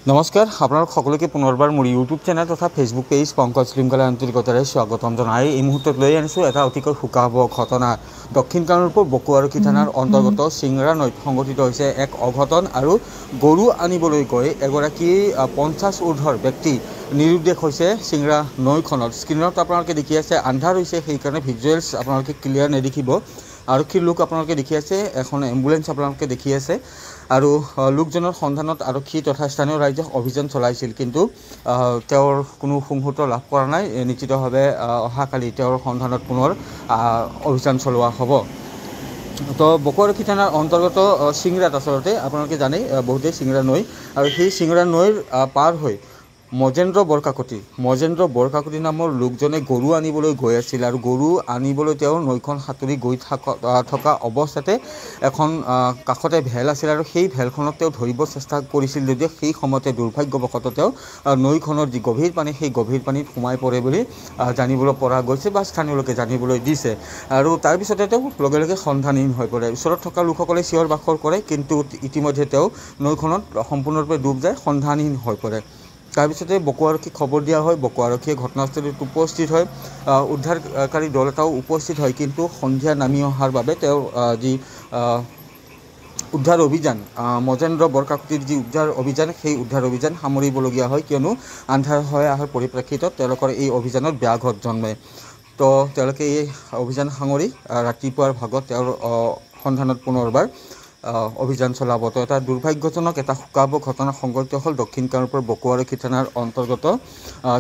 নমস্কাৰ আপোনালোক সকলোকে পুনৰবাৰ মোৰ ইউটিউব চেনেল তথা ফেচবুক পেজ পংকজ লিমগালে আন্তৰিকতাৰে স্বাগতম জনাই এই মুহূৰ্তত লৈ আনিছোঁ এটা অতিকৈ শোকাবহ ঘটনা। দক্ষিণ কামৰূপৰ বকুৱাৰকী থানাৰ অন্তৰ্গত চিংৰা নৈত সংঘটিত হৈছে এক অঘটন আৰু গৰু আনিবলৈ গৈ এগৰাকী 50 ঊৰ্ধৰ ব্যক্তি নিৰুদ্দেশ হৈছে চিংৰা নৈখনত। স্ক্ৰীনত আপোনালোকে দেখি আছে, আন্ধাৰ হৈছে সেইকাৰণে ভিজুৱেলছ আপোনালোকে ক্লিয়াৰ নেদেখিব। আৰক্ষীৰ লোক আপোনালোকে দেখি আছে, এখন এম্বুলেন্স আপোনালোকে দেখি আছে আৰু লোকজনৰ সন্ধানত আৰক্ষী তথা স্থানীয় ৰাইজে অভিযান চলাইছিল, কিন্তু তেওঁৰ কোনো সুমুহূৰ্ত লাভ কৰা নাই। নিশ্চিতভাৱে অহাকালি তেওঁৰ সন্ধানত পুনৰ অভিযান চলোৱা হ'ব। তো বকুৱাৰকী থানাৰ অন্তৰ্গত চিংৰাত আচলতে আপোনালোকে জানেই বহুতেই চিংৰা নৈ, আৰু সেই চিংৰা নৈৰ পাৰ হৈ মজেন্দ্ৰ বৰকাকতি নামৰ লোকজনে গৰু আনিবলৈ গৈ আছিল, আৰু গৰু আনিবলৈ তেওঁ নৈখন সাঁতুৰি গৈ থকা অৱস্থাতে এখন কাষতে ভেল আছিল, আৰু সেই ভেলখনত তেওঁ ধৰিব চেষ্টা কৰিছিল যদিও সেই সময়তে দুৰ্ভাগ্যবশতঃ তেওঁ নৈখনৰ যি গভীৰ পানী সেই গভীৰ পানীত সোমাই পৰে বুলি জানিবলৈ পৰা গৈছে বা স্থানীয় লোকে জানিবলৈ দিছে। আৰু তাৰপিছতে তেওঁ লগে লগে সন্ধানহীন হৈ পৰে। ওচৰত থকা লোকসকলে চিঞৰ বাখৰ কৰে, কিন্তু ইতিমধ্যে তেওঁ নৈখনত সম্পূৰ্ণৰূপে ডুব যায়, সন্ধানহীন হৈ পৰে। তাৰপিছতে বকুৱাৰক্ষীক খবৰ দিয়া হয়, বকুৱাৰক্ষীয়ে ঘটনাস্থলীত উপস্থিত হয়, উদ্ধাৰকাৰী দল এটাও উপস্থিত হয়, কিন্তু সন্ধিয়া নামি অহাৰ বাবে তেওঁৰ যি উদ্ধাৰ অভিযান মজেন্দ্ৰ বৰকাকতিৰ যি উদ্ধাৰ অভিযান সেই উদ্ধাৰ অভিযান সামৰিবলগীয়া হয়, কিয়নো আন্ধাৰ হৈ অহাৰ পৰিপ্ৰেক্ষিতত তেওঁলোকৰ এই অভিযানত ব্যাঘাত জন্মে। তো তেওঁলোকে এই অভিযান সামৰি ৰাতিপুৱাৰ ভাগত তেওঁৰ সন্ধানত পুনৰবাৰ অভিযান চলাব। তো এটা দুৰ্ভাগ্যজনক এটা শোকাবহ ঘটনা সংঘটিত হ'ল দক্ষিণ কামৰূপৰ বকুৱাৰকী থানাৰ অন্তৰ্গত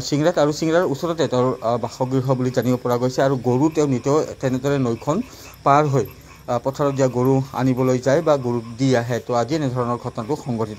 চিংৰাত, আৰু চিংৰাৰ ওচৰতে তেওঁৰ বাসগৃহ বুলি জানিব পৰা গৈছে। আৰু গৰু তেওঁ নিতৌ তেনেদৰে নৈখন পাৰ হৈ পথাৰত দিয়া গৰু আনিবলৈ যায় বা গৰু দি আহে। তো আজি এনেধৰণৰ ঘটনাটো সংঘটিত